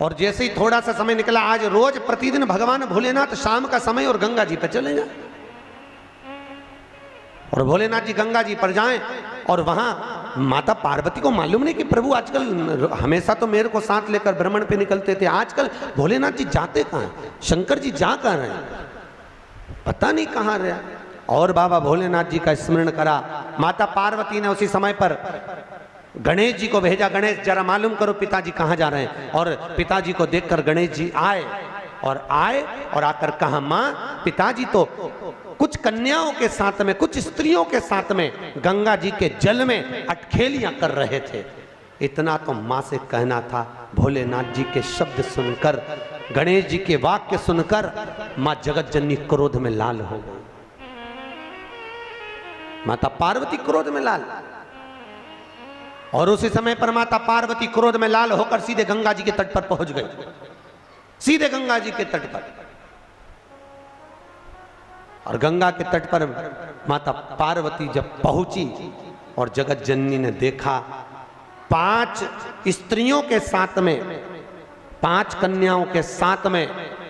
और जैसे ही थोड़ा सा समय निकला, आज रोज प्रतिदिन भगवान भोलेनाथ शाम का समय और गंगा जी पर चले जाए, और भोलेनाथ जी गंगा जी पर जाएं। और वहां माता पार्वती को मालूम नहीं कि प्रभु आजकल, हमेशा तो मेरे को साथ लेकर भ्रमण पे निकलते थे, आजकल भोलेनाथ जी जाते कहां हैं, शंकर जी जा कहां रहे हैं, पता नहीं कहां रहे। और बाबा भोलेनाथ जी का स्मरण करा। माता पार्वती ने उसी समय पर गणेश जी को भेजा, गणेश जरा मालूम करो पिताजी कहां जा रहे हैं। और पिताजी को देखकर गणेश जी आए और आकर कहा, मां पिताजी तो कुछ कन्याओं के साथ में, कुछ स्त्रियों के साथ में गंगा जी के जल में अटखेलियां कर रहे थे। इतना तो मां से कहना था। भोलेनाथ जी के शब्द सुनकर, गणेश जी के वाक्य सुनकर मां जगत जननी क्रोध में लाल हो गई। माता पार्वती क्रोध में लाल, और उसी समय पर माता पार्वती क्रोध में लाल होकर सीधे गंगा जी के तट पर पहुंच गई, सीधे गंगा जी के तट पर। और गंगा के तट पर माता पार्वती जब पहुंची और जगत जननी ने देखा 5 स्त्रियों के साथ में, 5 कन्याओं के साथ में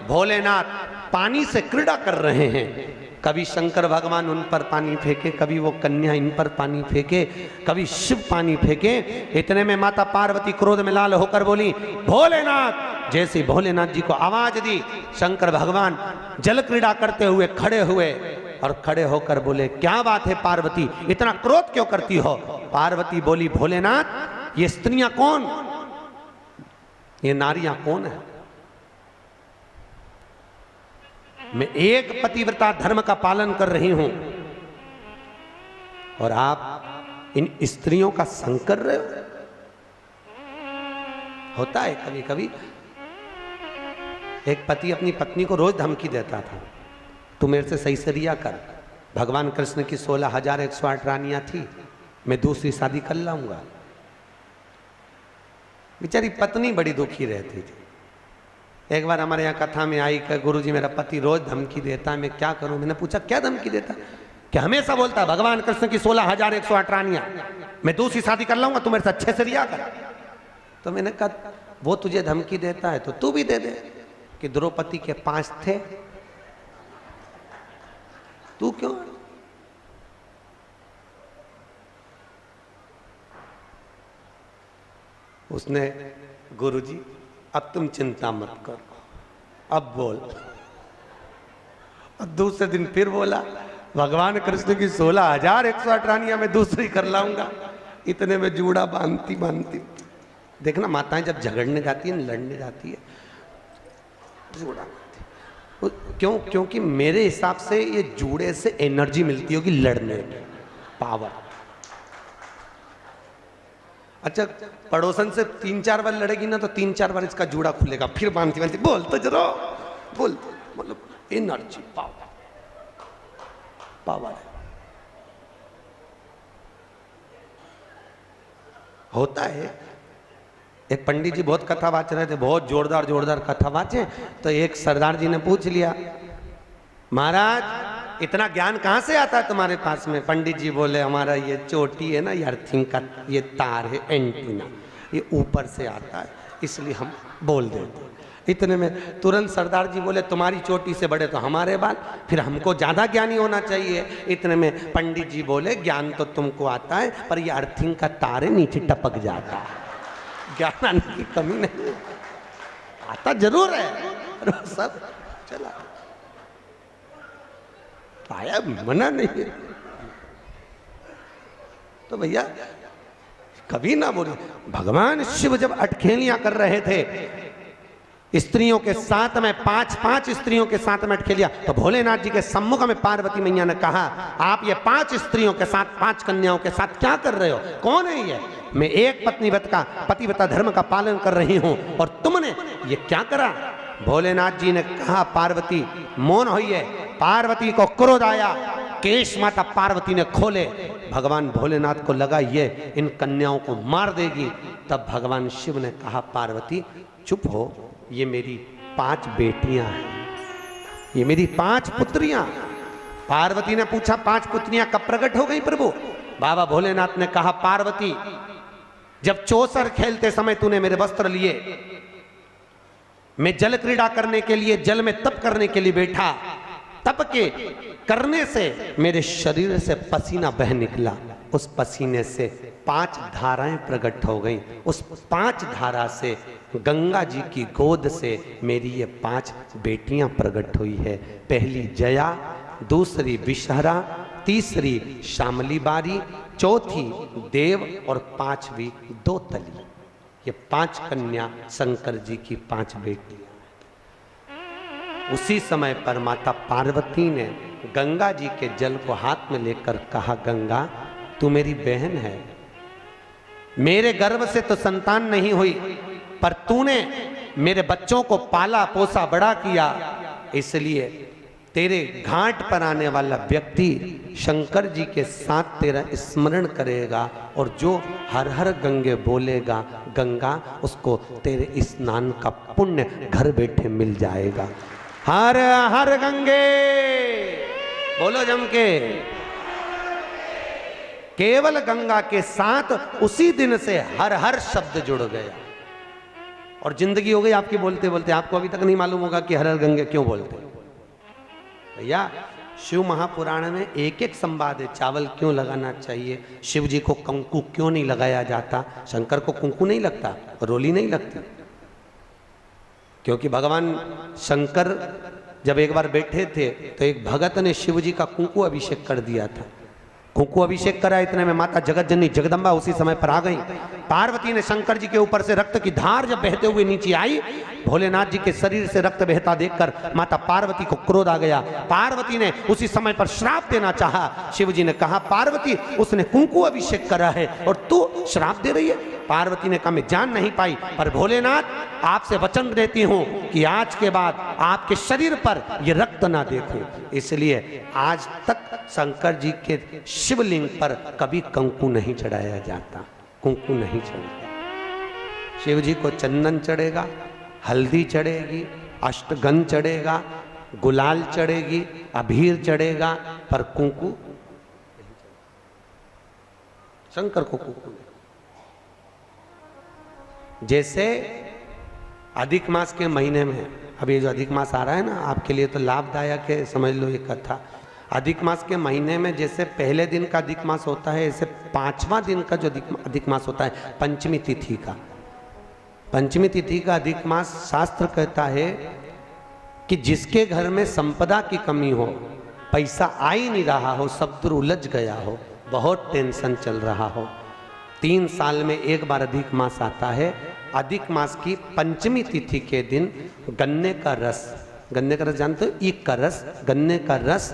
भोलेनाथ पानी से क्रीड़ा कर रहे हैं। कभी शंकर भगवान उन पर पानी फेंके, कभी वो कन्या इन पर पानी फेंके, कभी शिव पानी फेंके। इतने में माता पार्वती क्रोध में लाल होकर बोली, भोलेनाथ। जैसे भोलेनाथ जी को आवाज दी, शंकर भगवान जल क्रीड़ा करते हुए खड़े हुए और खड़े होकर बोले, क्या बात है पार्वती, इतना क्रोध क्यों करती हो। पार्वती बोली, भोलेनाथ ये स्त्रियां कौन, ये नारियां कौन है। मैं एक पतिव्रता धर्म का पालन कर रही हूं और आप इन स्त्रियों का संग कर रहे हो। होता है कभी कभी, एक पति अपनी पत्नी को रोज धमकी देता था, तू मेरे से सही से रिया कर। भगवान कृष्ण की 16,108 रानियां थी, मैं दूसरी शादी कर लाऊंगा। बेचारी पत्नी बड़ी दुखी रहती थी। एक बार हमारे यहाँ कथा में आई कि गुरुजी मेरा पति रोज धमकी देता है, मैं क्या करूं। मैंने पूछा क्या धमकी देता, कि हमेशा बोलता है भगवान कृष्ण की 16,108 रानियां, मैं दूसरी शादी कर लाऊंगा, तू मेरे से अच्छे से रिया कर। तो मैंने कहा वो तुझे धमकी देता है तो तू भी दे दे, कि द्रौपदी के 5 थे, तू क्यों। उसने, गुरुजी अब तुम चिंता मत करो, अब बोल। और दूसरे दिन फिर बोला, भगवान कृष्ण की 16,108 रानियां मैं दूसरी कर लाऊंगा। इतने में जूड़ा बांधती बांधती, देखना माताएं जब झगड़ने जाती है, लड़ने जाती है, जूड़ा बांधती। क्यों, क्योंकि मेरे हिसाब से ये जूड़े से एनर्जी मिलती होगी लड़ने की, पावर। अच्छा, पड़ोसन से 3-4 बार लड़ेगी ना तो 3-4 बार इसका जूड़ा खुलेगा, फिर बांधती बांधती बोल तो जरा बोल, मतलब एनर्जी, पावर, पावर है। होता है। एक पंडित जी बहुत कथा वाच रहे थे, बहुत जोरदार जोरदार कथा वाचे। तो एक सरदार जी ने पूछ लिया, महाराज इतना ज्ञान कहाँ से आता है तुम्हारे पास में। पंडित जी बोले, हमारा ये चोटी है ना, ये अर्थिंग का ये तार है, एंटीना, ये ऊपर से आता है, इसलिए हम बोल देते। इतने में तुरंत सरदार जी बोले, तुम्हारी चोटी से बड़े तो हमारे बाल, फिर हमको ज़्यादा ज्ञानी होना चाहिए। इतने में पंडित जी बोले, ज्ञान तो तुमको आता है, पर ये अर्थिंग का तार है, नीचे टपक जाता है, ज्ञान आने की कमी नहीं, आता जरूर है, सब चला आया, मना नहीं है। तो भैया कभी ना बोले। भगवान शिव जब अटखेलियां कर रहे थे स्त्रियों के साथ में, 5 स्त्रियों के साथ में अटखेलियां, तो भोलेनाथ जी के सम्मुख में पार्वती मैया ने कहा, आप ये 5 स्त्रियों के साथ, 5 कन्याओं के साथ क्या कर रहे हो, कौन है ये। मैं एक पतिव्रता धर्म का पालन कर रही हूं और तुमने ये क्या करा। भोलेनाथ जी ने कहा, पार्वती मौन होइए। पार्वती को क्रोध आया, केश माता पार्वती ने खोले। भगवान भोलेनाथ को लगा ये इन कन्याओं को मार देगी। तब भगवान शिव ने कहा, पार्वती चुप हो, ये मेरी 5 बेटियां हैं, ये मेरी 5 पुत्रियां। पार्वती ने पूछा, 5 पुत्रियां कब प्रकट हो गई प्रभु। बाबा भोलेनाथ ने कहा, पार्वती जब चौसर खेलते समय तूने मेरे वस्त्र लिए मैं जल क्रीड़ा करने के लिए, जल में तप करने के लिए बैठा। तप के करने से मेरे शरीर से पसीना बह निकला। उस पसीने से 5 धाराएं प्रकट हो गईं। उस 5 धारा से गंगा जी की गोद से मेरी ये 5 बेटियां प्रकट हुई है। पहली जया, दूसरी विषहरा, तीसरी श्यामली बारी, चौथी देव और 5वीं दोतली। ये 5 कन्या शंकर जी की 5 बेटियां। उसी समय पर माता पार्वती ने गंगा जी के जल को हाथ में लेकर कहा, गंगा तू मेरी बहन है, मेरे गर्भ से तो संतान नहीं हुई, पर तूने मेरे बच्चों को पाला पोसा बड़ा किया, इसलिए तेरे घाट पर आने वाला व्यक्ति शंकर जी के साथ तेरा स्मरण करेगा और जो हर हर गंगे बोलेगा, गंगा उसको तेरे स्नान का पुण्य घर बैठे मिल जाएगा। हर हर गंगे बोलो जम के। केवल गंगा के साथ उसी दिन से हर हर शब्द जुड़ गया और जिंदगी हो गई आपकी बोलते बोलते। आपको अभी तक नहीं मालूम होगा कि हर हर गंगे क्यों बोलते। भैया शिव महापुराण में एक एक संवाद है। चावल क्यों लगाना चाहिए, शिव जी को कंकु क्यों नहीं लगाया जाता, शंकर को कुंकू नहीं लगता, रोली नहीं लगती, क्योंकि भगवान शंकर जब एक बार बैठे थे तो एक भगत ने शिव जी का कुंकू अभिषेक कर दिया था। कुंकू अभिषेक करा, इतने में माता जगत जननी जगदम्बा उसी समय पर आ गई। पार्वती ने शंकर जी के ऊपर से रक्त की धार जब बहते हुए नीचे आई, भोलेनाथ जी के शरीर से रक्त बहता देखकर माता पार्वती को क्रोध आ गया। पार्वती ने उसी समय पर श्राप देना चाहा। शिव जी ने कहा, पार्वती उसने कुंकू अभिषेक करा है और तू श्राप दे रही है। पार्वती ने कहा, मैं जान नहीं पाई, पर भोलेनाथ आपसे वचन देती हूं कि आज के बाद आपके शरीर पर यह रक्त ना देखूं। इसलिए आज तक शंकर जी के शिवलिंग पर कभी कंकु नहीं चढ़ाया जाता, कुंकू नहीं चढ़ेगा। शिव जी को चंदन चढ़ेगा, हल्दी चढ़ेगी, अष्टगंध चढ़ेगा, गुलाल चढ़ेगी, अबीर चढ़ेगा, पर कुंकू शंकर को कुंकू। जैसे अधिक मास के महीने में, अभी जो अधिक मास आ रहा है ना, आपके लिए तो लाभदायक है, समझ लो ये कथा। अधिक मास के महीने में जैसे पहले दिन का अधिक मास होता है, ऐसे 5वां दिन का जो अधिक मास होता है, पंचमी तिथि का, पंचमी तिथि का अधिक मास, शास्त्र कहता है कि जिसके घर में संपदा की कमी हो, पैसा आ ही नहीं रहा हो, सब दूर उलझ गया हो, बहुत टेंशन चल रहा हो, 3 साल में एक बार अधिक मास आता है। अधिक मास की पंचमी तिथि के दिन गन्ने का रस, गन्ने का रस जानते हो, ईख का रस, गन्ने का रस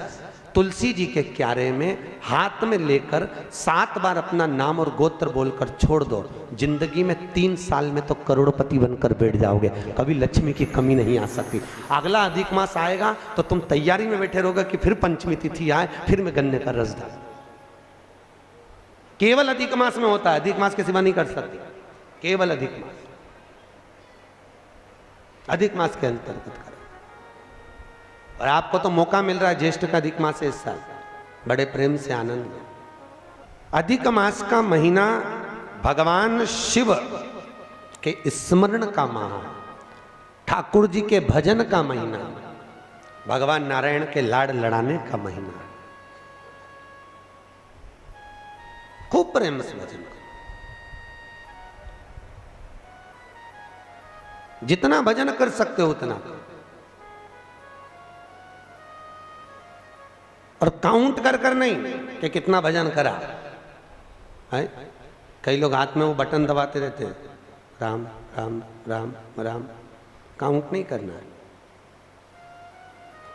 तुलसी जी के क्यारे में हाथ में लेकर 7 बार अपना नाम और गोत्र बोलकर छोड़ दो। जिंदगी में 3 साल में तो करोड़पति बनकर बैठ जाओगे, कभी लक्ष्मी की कमी नहीं आ सकती। अगला अधिक मास आएगा तो तुम तैयारी में बैठे रहोगे कि फिर पंचमी तिथि आए, फिर मैं गन्ने का रस डाल। केवल अधिक मास में होता है, अधिक मास के सिवा नहीं कर सकती, केवल अधिक मास, अधिक मास के अंतर्गत करें। और आपको तो मौका मिल रहा है, ज्येष्ठ का अधिक मास है इस साल, बड़े प्रेम से आनंद लें। अधिक मास का महीना भगवान शिव के स्मरण का माह, ठाकुर जी के भजन का महीना, भगवान नारायण के लाड़ लड़ाने का महीना। खूब प्रेम से भजन करो, जितना भजन कर सकते हो उतना, और काउंट कर कर नहीं कि कितना भजन करा है। कई लोग हाथ में वो बटन दबाते रहते हैं, राम राम राम राम, काउंट नहीं करना है,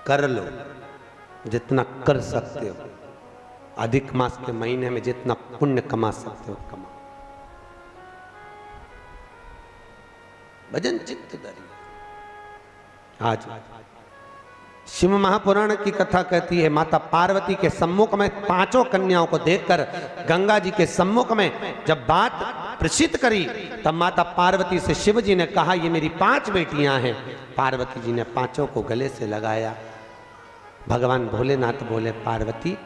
कर लो जितना कर सकते हो। अधिक मास के महीने में जितना पुण्य कमा सकते हो कमाओ। भजन चित्त धरिए। आज शिव महापुराण की कथा कहती है, माता पार्वती के सम्मुख में 5 कन्याओं को देखकर गंगा जी के सम्मुख में जब बात प्रसिद्ध करी, तब माता पार्वती से शिव जी ने कहा, ये मेरी 5 बेटियां हैं। पार्वती जी ने 5 को गले से लगाया। भगवान भोलेनाथ बोले, पार्वती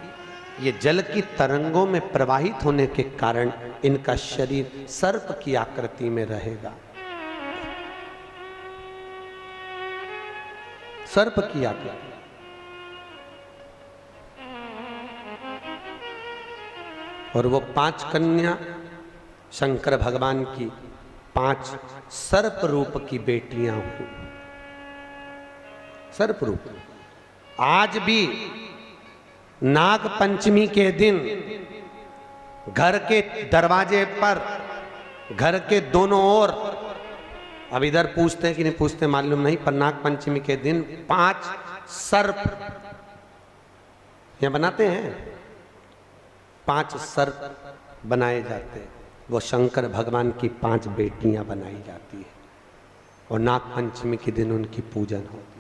ये जल की तरंगों में प्रवाहित होने के कारण इनका शरीर सर्प की आकृति में रहेगा। सर्प की आकृति। और वो 5 कन्या शंकर भगवान की 5 सर्प रूप की बेटियां हुई। सर्प रूप। आज भी नाग पंचमी के दिन घर के दरवाजे पर, घर के दोनों ओर, अब इधर पूछते हैं कि नहीं पूछते मालूम नहीं, पर नाग पंचमी के दिन 5 सर्प यहां बनाते हैं। 5 सर्प बनाए जाते हैं। वो शंकर भगवान की 5 बेटियां बनाई जाती है और नाग पंचमी के दिन उनकी पूजन होती है।